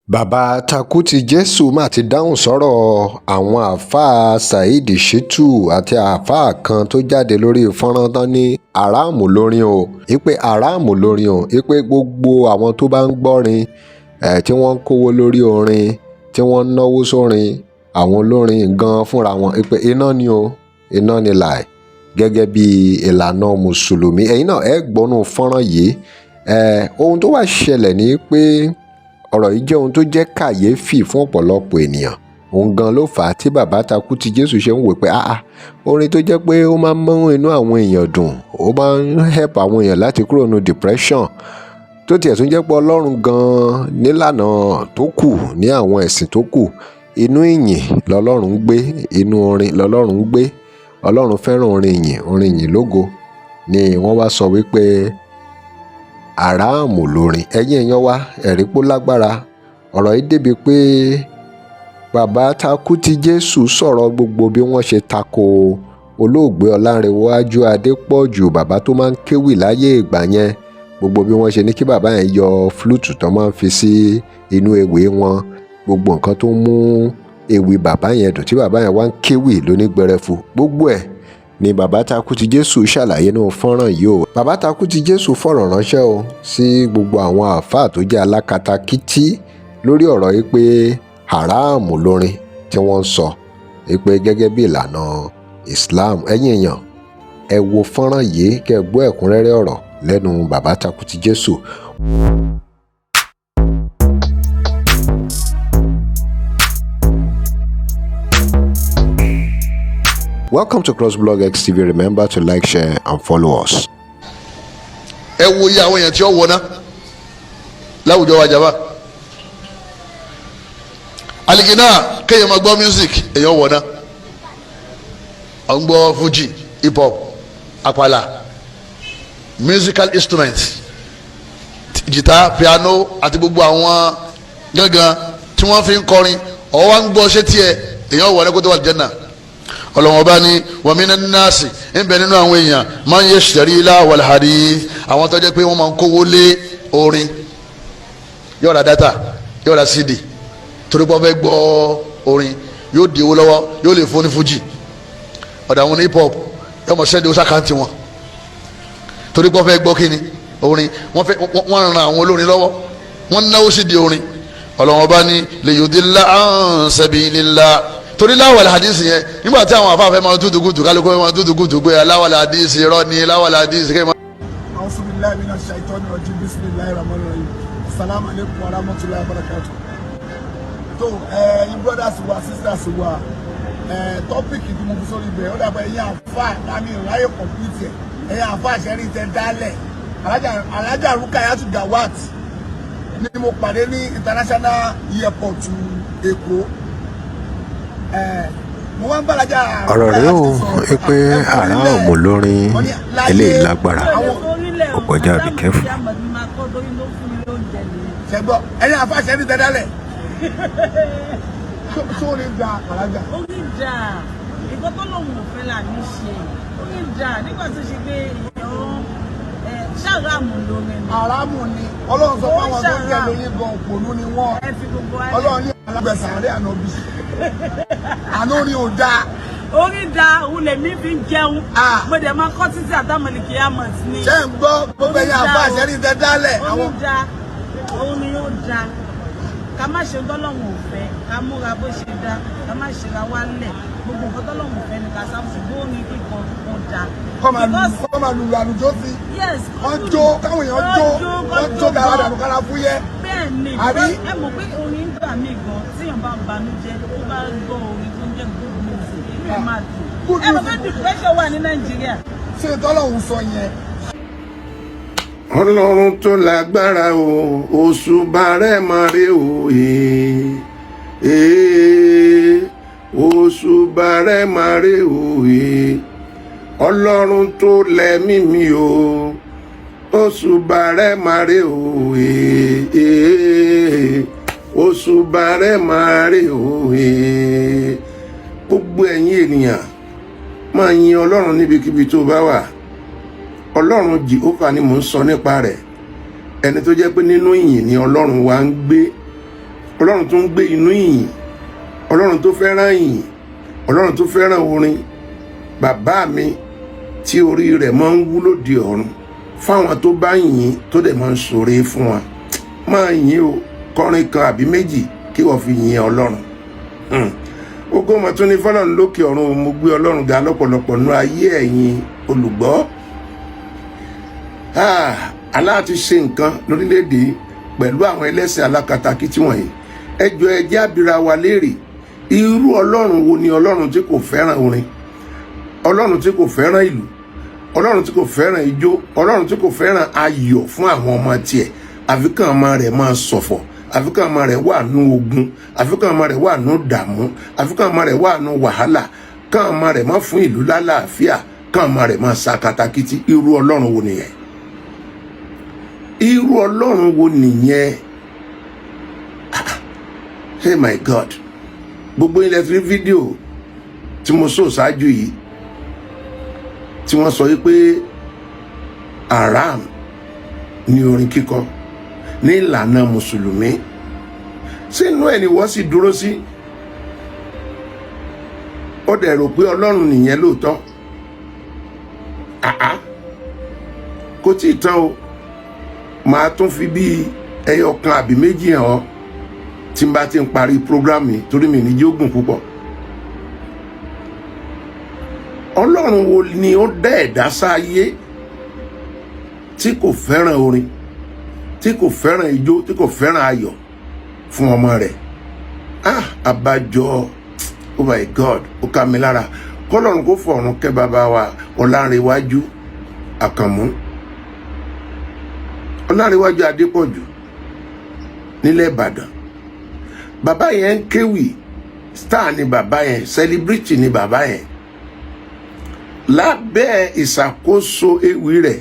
bàbá Takutijesu mà ti dáhùn sọ́rọ̀ àwọn àáfàá Saheed Shittu àti àáfàá kan tó jáde lórí fọ́nrán tán ní aráàmù lórin o ìpè aráàmù lórin o ìpè gbogbo àwọn tó bá ń gbọ́rin tí wọ́n ń kówó lórí orin tí wọ́n ń náwó sórin àwọn olórin gan fúnra wọn ìpè iná ni o iná ni láì gẹ́gẹ́ bí ìlànà mùsùlùmí ẹ̀yin náà ẹ gbọ́nú fọ́nrán yìí ohun tó wá ṣẹlẹ̀ ni pé ọ̀rọ̀ yìí jẹ́ ohun tó jẹ́ kàyéfì fún ọ̀pọ̀lọpọ̀ ènìyàn òun gan ló fà á tí bàbá Takutijesu ṣe ń wò pé orin tó jẹ́ pé ó máa ń mú inú àwọn èèyàn dùn ó máa ń help àwọn èèyàn láti kúrò nínú depression tó tiẹ̀ tún jẹ́ pé ọlọ́run gan nílànà tó kù ní àwọn ẹ̀sìn tó kù inú ìyìn lọ́lọ́run ń gbé inú orin lọ́lọ́run ń gbé ọlọ́run fẹ́ràn orin ìyìn lógo ni wọ́n wá sọ wípé aráàmù lórin ẹ̀yin èèyàn wa ẹ̀rí pó lágbára ọ̀rọ̀ yìí débi pé bàbá Takutijesu sọ̀rọ̀ gbogbo bí wọ́n ṣe tako olóògbé Ọlánrewájú Adépọ̀jù bàbá tó máa ń kéwì láyé ìgbà yẹn gbogbo bí wọ́n ṣe ní kí bàbá yẹn yọ flute tó máa ń fi sí inú ewì wọn gbogbo nǹkan tó mú ewì bàbá yẹn dùn tí bàbá yẹn wá ń kéwì lónígbẹrẹfu gbogbo ẹ̀ ni bàbá Takutijesu ṣàlàyé nínú fọ́nrán yìí o bàbá Takutijesu fọ̀rọ̀ ránṣẹ́ o sí gbogbo àwọn àáfàá tó jẹ́ alákatakítí lórí ọ̀rọ̀ yìí pé haramu lórin tí wọ́n ń sọ pé gẹ́gẹ́ bí ìlànà Islam ẹ̀yin èèyàn ẹ wo fọ́nrán yìí kẹ́ gbọ́ ẹ̀kúnrẹ́rẹ́ ọ̀rọ̀ lẹ́nu bàbá Takutijesu. Welcome to CrossBlog XTV. Remember to like, share, and follow us. ẹ wo iye àwọn èèyàn tí ó wọ ná láwùjọ wa jàmbá aligina kéèyàn máa gbọ́ music èèyàn wọ ná à ń gbọ́ fuji hip hop àpàlà musical instrument jìtá piano àti gbogbo àwọn gángan tí wọ́n fi ń kọrin ọ̀wọ́ wa ń gbọ́ ṣé tiẹ̀ èèyàn wọ ná kó tó wà lìjẹ́nà ọlọ́wọ́n bá ní wàmínà nọ́ọ̀sì ń bẹ nínú àwọn èèyàn máa ń yẹ sẹ́ríìlà wàlhàdí àwọn tó jẹ́ pé wọ́n máa ń kówó lé orin yóò ra data yóò ra cd torí pé wọ́n fẹ́ gbọ́ orin yóò di owó lọ́wọ́ yóò lè fóní fújì ọ̀dà àwọn hip hop yóò mọ̀ sẹ́ndì ọ̀sàkántì wọn torí pé wọ́n fẹ́ gbọ́ kíni orin wọ́n ran àwọn olórin lọ́wọ́ wọ́n náwó sí di orin ọlọ́wọ́n bá ní lè yudilla an sabilillah torí láwàlá hadisi yẹn nígbà tí àwọn afáfẹ́ máa dúdú gùdù kálukú máa dúdú gùdù pé láwàlá hadisi irọ́ ni láwàlá hadisi kẹ́ máa. A'udhu billahi minash shaitani rajim bismillahir rahmanir rahim assalamu alaikum wa rahmatullahi wa barakatuh. tó ẹ̀yin brothers wa sisters wa tọ́pìkì tí mo fi sórí ibẹ̀ ó dàgbà ẹ̀yin àfa lámì ìráyè kọ̀mpútì ẹ̀yin àfa àṣẹrí tẹ dálẹ̀ alájà Rukayat Gawat ni mo pàdé ní international airport Èkó. ọ̀rọ̀ rẹ̀ ó pé haramu lórin eléyìí lágbára ọ̀pọ̀jà bí kẹ́fù. ṣẹ́gbọ́ ẹ̀yin àfàṣẹ ní tẹ́dálẹ̀ sórí da alájà. orí da ìgbọ́ tó lòun ò fẹ́ là ní ṣe orí da nígbà tó ṣe pé èèyàn ṣàrámù lórin ni. àrámù ni ọlọ́run sọ fún àwọn tó ń jẹ́ lóyún gan òpònú ni wọ́n ọlọ́run ní alágbèsàn rẹ̀ ànábì àná orin ò dáa. orin da òun lèmi fi ń jẹun mo dẹ̀ máa kọ́ títí àtàmọ̀lìkì àmọ̀ sí ni. ṣé ń gbọ́ gbogbo ẹ̀yà àbá àṣẹ́rí tẹ dálẹ̀. orin da òun ni ó da ká má ṣe tọ́lọ́hún ò fẹ́ ká múra bó ṣe da ká má ṣe ra wá lẹ̀ gbogbo nǹkan tọ́lọ́hún ò fẹ́ ni ká sáfù bó ní kíkọ ó da. kọ́ máa lùlù àlùjọ sí. wọ́n jó káwọn èèyàn jó wọ́n jó dára dànù kára fúyẹ́. bẹ́ẹ̀ ni ẹ mọ̀ pé orin gbà mí gan tíyàn bá ń banújẹ́ tó bá gbọ́ orin tó ń jẹ́ good music inú ẹ̀ máa dùn. ẹ mọ̀ pé depression wà ní Nàìjíríà. ṣé tọ́lọ́hún sọ yẹn. ọlọ́run tó lágbára o òṣùbà rẹ̀ máa rí o òṣùbà rẹ̀ máa rí o ọlọ́run tó lẹ́mí mi o òṣùbà rẹ̀ máa rí o òṣùbà rẹ̀ máa rí o gbogbo ẹ̀yin ènìyàn máa yin ọlọ́run níbikíbi tó bá wà. Ọlọ́run Jèhófà ni mò ń sọ nípa rẹ̀ ẹni tó jẹ́ pé nínú ìyìn ni Ọlọ́run wa ń gbé Ọlọ́run tó ń gbé inú ìyìn, Ọlọ́run tó fẹ́ràn ìyìn, Ọlọ́run tó fẹ́ràn orin. Bàbá mi tí orí rẹ̀ máa ń wú lóde ọ̀run fáwọn tó bá yìn tó dẹ̀ máa ń ṣoore fún wa. Máa yìn o, kọrin kan àbí méjì kí wọ́n fi yìn Ọlọ́run. Ògo mà tún ní fọ́lọ́run lókè ọ̀run. Mo gbé Ọlọ́run ga lọ́pọ̀lọpọ̀ nínú ayé ẹ̀yin olùgbọ́. Allah ti ṣe nǹkan lórílẹ̀‐èdè pẹ̀lú àwọn ẹlẹ́sìn alákatakítí wọ̀nyí. Ẹ jọ̀ọ́ ẹ jẹ́ á bira wa léèrè, irú Ọlọ́run wo ni Ọlọ́run tí kò fẹ́ràn orin, Ọlọ́run tí kò fẹ́ràn ìlú, Ọlọ́run tí kò fẹ́ràn ijó, Ọlọ́run tí kò fẹ́ràn ayọ̀ fún àwọn ọmọ tiẹ̀? Àfikàn ọmọ rẹ̀ máa ṣọ̀fọ̀, àfikàn ọmọ rẹ̀ wà nú ogun, àfikàn ọmọ rẹ̀ wà nú dààmú, àfikàn ọmọ rẹ̀ wà nú wàhálà, kàn ọmọ rẹ̀ má fún ìlú lálàáfíà, kàn ọmọ rẹ̀ má sa katakítí. Irú Ọlọ́run wo nìyẹn? Irú Ọlọ́run wo nìyẹn? Hey my God, gbogbo ilẹ̀ tí fídíò tí mo sọ ṣáájú yìí tí wọ́n sọ wípé haram ni orin kíkọ ní ìlànà mùsùlùmí, sínú ẹ̀ ni wọ́n sì dúró sí. Ó dẹ̀ rò pé Ọlọ́run nìyẹn lóòótọ́. Kò tí ì tán o, màá tún fi bí ẹyọ kan àbí méjì hàn ọ́ tí n bá ti ń parí program yìí, torí mi ní jógùn púpọ̀. Ọlọ́run wo ni ó dá ẹ̀dá sáyé tí kò fẹ́ràn orin, tí kò fẹ́ràn ijó, tí kò fẹ́ràn ayọ̀ fún ọmọ rẹ̀? Àbájọ, oh my God, ó ká mi lára. Kọ́lọ́run kó fọ̀run kẹ́ bàbá wa Ọlárewájú Àkànmú, Ọlárewájú Adépọ̀jù nílẹ̀ Ìbàdàn. Bàbá yẹn ń kéwì, star ni bàbá yẹn, celebrity ni bàbá yẹn. Lábẹ́ ìṣàkóso ewì rẹ̀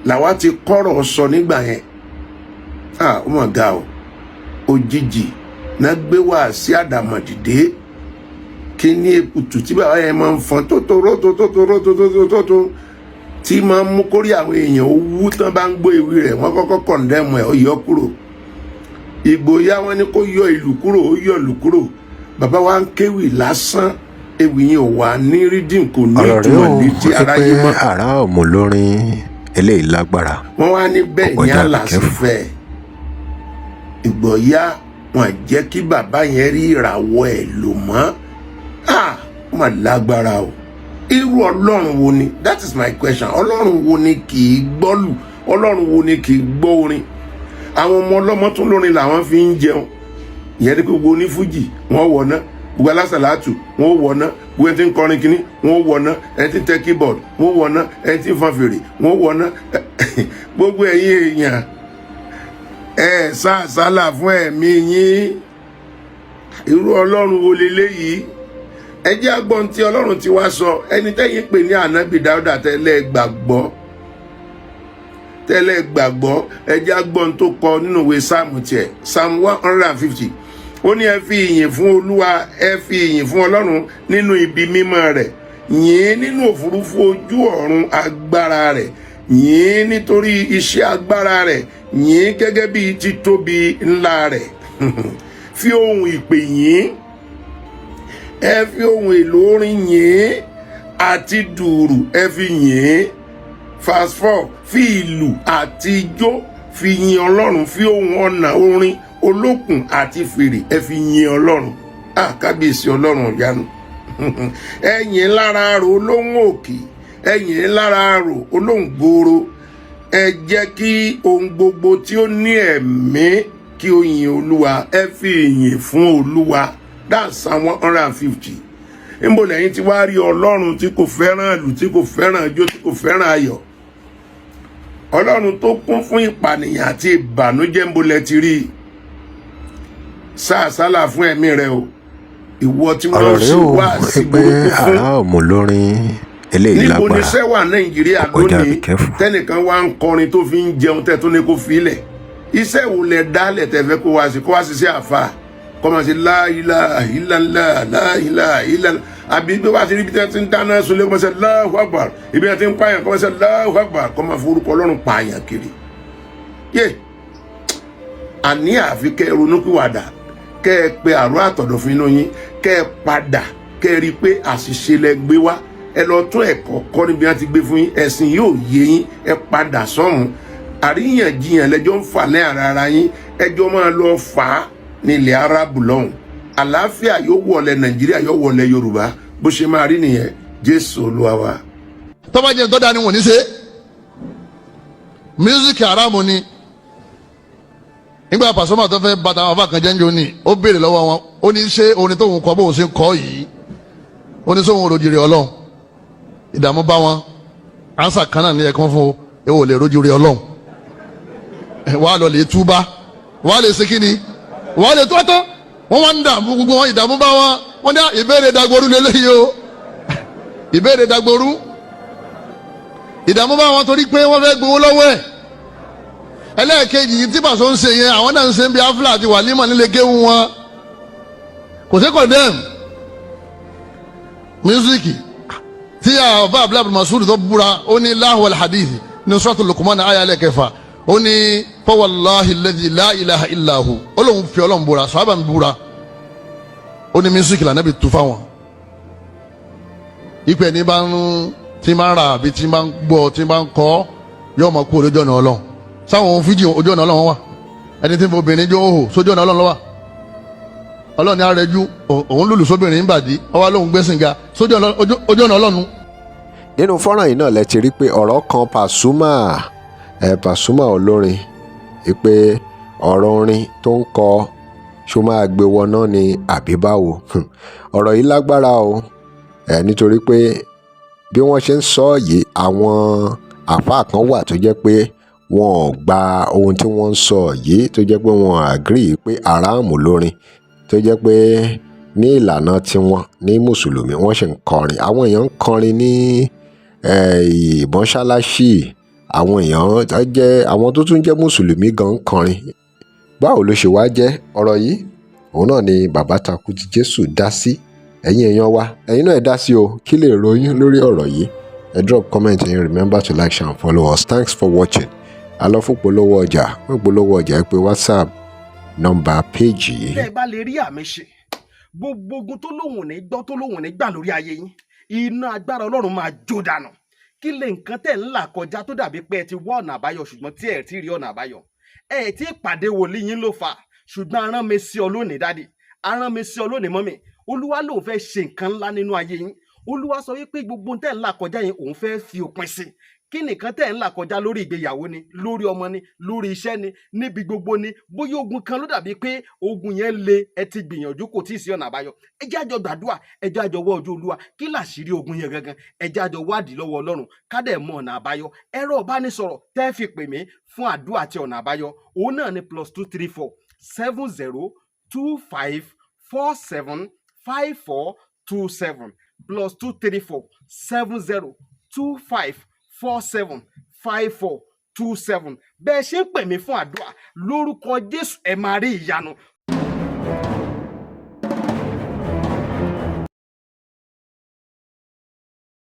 làwa ti kọ́rọ̀ sọ nígbà yẹn. Ó mà ga o, òjijì náà gbé wá sí àdàmọ̀dìdé. Kí ni èkùtù tí bàbá yẹn máa ń fọn tó tí máa ń mú kórí àwọn èèyàn owú tán bá ń gbọ́ ewì rẹ̀, wọ́n kọ́kọ́ kọ̀ǹdẹ́mù ẹ̀, ó yọ kúrò. Ìgbòyà wọn ni kó yọ ìlú kúrò, ó yọ ìlú kúrò. Bàbá wa ń kéwì lásán, ewì yẹn ò wà ní rídìm, kò ní ìtumọ̀ létí aráyé mọ́. Àrá ọ̀mù lórin eléyìí lágbára. Wọ́n wá ní bẹ́ẹ̀ ní àlàsífẹ́. Ìgbòyà wọn jẹ́ kí bàbá yẹn rí ìràwọ̀ ẹ̀ lò mọ́. Ó mà lágbára o. Irú Ọlọ́run wo ni? That is my question. Ọlọ́run wo ni kì í gbọ́lù? Ọlọ́run wo ni kì í gbọ́ orin? Àwọn ọmọ ọlọ́mọ tún lórin làwọn fi ń jẹun. Ìyẹn ní gbogbo onífújì wọ́n wọ̀ná, gbogbo alásàlátù wọ́n wọ̀ná, gbogbo ẹni tí ń kọrin kínní wọ́n wọ̀ná, ẹni tí ń tẹ keyboard wọ́n wọ̀ná, ẹni tí ń fan fèrè wọ́n wọ̀ná. Gbogbo ẹ̀yin èèyàn sàásálà fún ẹ̀mí yín. Irú Ọlọ́run wo leléyìí? Ẹ jẹ́ agbọ́n tí Ọlọ́run ti wá sọ. Ẹni tẹ́yìn pè ní ànábì Dáúdà tẹ́lẹ̀ gbàgbọ́, ẹ jẹ́ agbọ́n tó kọ nínú ìwé sáàmù tiẹ̀, Psalm 150. Ó ní ẹ fi ìyìn fún Olúwa, ẹ fi ìyìn fún Ọlọ́run nínú ibi mímọ́ rẹ̀, yìn nínú òfurufú ojú ọ̀run agbára rẹ̀, yìn nítorí iṣẹ́ agbára rẹ̀, yìn gẹ́gẹ́ bí títóbi ńlá rẹ̀. Fi ohun ìpè yìn, ẹ fi ohun èlò orin yìn àti dùrù ẹ fi yìn. Verse 4, fi ìlù àti ijó fi yìn Ọlọ́run, fi ohun ọ̀nà orin olókùn àti fèrè ẹ fi yìn Ọlọ́run. Kábíyèsí Ọlọ́run ìyanu. Ẹ yìn lára àrò olóhùn òkè, ẹ yìn lára àrò olóhùn gbòòrò. Ẹ jẹ́ kí ohun gbogbo tí ó ní ẹ̀mí kí ó yìn Olúwa, ẹ fi ìyìn fún Olúwa. That's Psalm 150. Níbo lẹ́yìn tí wá rí Ọlọ́run tí kò fẹ́ràn ìlú, tí kò fẹ́ràn ijó, tí kò fẹ́ràn ayọ̀? Ọlọ́run tó kún fún ìpànìyàn àti ìbànújẹ́, níbo lẹ ti rí? Sàásálà fún ẹ̀mí rẹ o. Ìwọ tí wọ́n ṣe wá sí burúkú fún. Àrá ọ̀mù lórin eléyìí lágbára. Níbo ni iṣẹ́ wà Nàìjíríà lónìí? Tẹ́nìkan wá ń kọrin tó fi ń jẹun tẹ́ tó ní kó fi ilẹ̀. Iṣẹ́ wo lẹ dálẹ̀ tẹ́ fẹ́ kó wá sí sí àfà? Kọ́mọ̀ sí la ilaha illallah, la ilaha illallah. Àbí bí wá sí ibi tí ń dáná sunlé kọ́mọ̀ sí Allahu Akbar. Ibi tí ń pààyàn kọ́mọ̀ sí Allahu Akbar. Kọ́mọ̀ forúkọ Ọlọ́run pààyàn kiri. Àní àfi kẹ́ ronúpìwàdà. kẹ́ ẹ pe àrùn àtọ̀dọ̀fín inú yín, kẹ́ ẹ padà, kẹ́ ẹ rí i pé àṣìṣe lẹ gbé wá, ẹ lọ tún ẹ̀kọ́ kọ́ níbi wọ́n ti gbé fún yín, ẹ̀sìn yóò yé yín, ẹ padà sọ́run. Àríyànjiyàn lẹ́jọ́ ń fà ní ara yín, ẹjọ́ máa lọ fà á nílẹ̀ Árábù lọ́hùn. Àlàáfíà yóò wọlé Nàìjíríà, yóò wọlé Yorùbá, bó ṣe máa rí nìyẹn. Jésù Olúwa wa. tọ́ba jẹ́ tó dání wọ́n ní ṣe music haramu ni. Nígbà Pasuma tó fẹ́ bàtà àwọn afáàkàn jẹ́ ń jò ní, ó béèrè lọ́wọ́ wọn, ó ní ṣé orin tóun kọ bóun ṣe ń kọ yìí, ó ní sóhun rojìrì Ọlọ́run. Ìdààmú bá wọn, ansa kan náà ní ẹ̀kan fún o, èwo lè rojìrì Ọlọ́run. Wàá lọ lè túbá, wàá lè ṣe kíni, wàá lè tó tán. Wọ́n wá ń dààmú gbogbo wọn, ìdààmú bá wọn, wọ́n ní ìbéèrè dagboru lélẹ́yìí o, ìbéèrè dagboru. Ìdààmú bá wọn torí pé wọ́n fẹ́ gbowó lọ́wọ́ ẹ̀. Ẹlẹ́ẹ̀kejì yìí tí Paso ń ṣe yẹn, àwọn náà ń ṣe bí afúlà àti wàlímọ̀ nílé géwu wọn. Kò sí condemn mísíkì tí àbá abúlábù Masud tó búra, ó ní láhùn alhadith ní Suratul Luqman àyá ẹlẹ́kẹfà, ó ní fawallahi alladhi la ilaha illa hu, ó lóun fi Ọlọ́run búra, sàhábà mi búra, ó ní mísíkì lànà bí tu fáwọn. Ìpè ní bá ń tí máa ń ra àbí tí máa ń gbọ́ tí máa ń kọ́ yóò máa kú olójú ọ̀nà Ọlọ́run. Sáwọn ohun fíjì ojú ọ̀nà Ọlọ́run wà, ẹni tí ń fobìnrin jó hò sójú ọ̀nà Ọlọ́run lọ́wọ́. Ọlọ́run ní arẹjú, òun lùlù sóbìnrin ń bàdí, ọwọ́ lóun gbẹ́sìn ga sójú ọ̀nà Ọlọ́run. Nínú fọ́nrán yìí náà lẹ ti rí pé ọ̀rọ̀ kan Pasuma olórin, pé ọ̀rọ̀ orin tó ń kọ ṣó máa gbé wọná ni àbí báwo. Ọ̀rọ̀ yìí lágbára o, nítorí pé bí wọ́n ṣe ń sọ yìí, àwọn àfáà kan wà tó jẹ́ pé wọn ò gba ohun tí wọ́n ń sọ yìí, tó jẹ́ pé wọn agree pé àràmù lórin, tó jẹ́ pé ní ìlànà tiwọn ní mùsùlùmí wọ́n ṣe ń kọrin. Àwọn èèyàn ń kọrin ní mọ́ṣáláṣí, àwọn èèyàn àwọn tó tún jẹ́ mùsùlùmí gan ń kọrin. Báwo ló ṣe wá jẹ́? Ọ̀rọ̀ yìí òun náà ni bàbá Takutijesu dá sí. Ẹ̀yin èèyàn wa, ẹ̀yin náà ẹ dá sí o, kí lè ròyìn lórí ọ̀rọ̀ yìí? Ẹ drop comment and remember to like, share and follow us. Thanks for watching. A lọ fún polówó ọjà, fún polówó ọjà ẹ pé WhatsApp nọ́mbà péjì yìí. Tẹ́ ẹ bá lè rí àmì ṣe, gbogbo ogun tó lóhùn ní gbọ́ tó lóhùn ní gbà lórí ayé yín, iná agbára Ọlọ́run máa jó dànù. Kí lè nǹkan tẹ̀ ń là kọjá tó dàbí pé ẹ ti wá ọ̀nà àbáyọ ṣùgbọ́n tí ẹ ti rí ọ̀nà àbáyọ. Ẹ ti pàdé wòlíì yín ló fà, ṣùgbọ́n arán mi sí ọ lónìí dádì, arán mi sí ọ lónìí mọ́mì. Olúwa lòun fẹ́ ṣe nǹkan ńlá nínú ayé yín. Olúwa sọ wípé gbogbo tẹ̀ ń là kọjá yẹn òun fẹ́ fi òpin sí. Kí nìkan tẹ̀ ń là kọjá lórí ìgbéyàwó ni, lórí ọmọ ni, lórí iṣẹ́ ni, níbi gbogbo ni, bóyá ogun kan ló dàbí pé ogun yẹn le, ẹ ti gbìyànjú kò tí ì sí ọ̀nà àbáyọ. Ẹ jẹ́ àjọ gbàdúrà, ẹ jẹ́ àjọ wá ojú Olúwa, kí làṣírí ogun yẹn gangan, ẹ jẹ́ àjọ wádìí lọ́wọ́ Ọlọ́run, ká dẹ̀ mọ ọ̀nà àbáyọ. Ẹ̀rọ ìbánisọ̀rọ̀ tẹ́ fi pè mí fún àdúrà àti ọ̀nà àbáyọ, òun náà ni +234 70 25 47 5427 +234 70 25 47 5427. Bẹ́ẹ̀ ṣe ń pè mí fún àdúrà lórúkọ Jésù, ẹ máa rí ìyanu.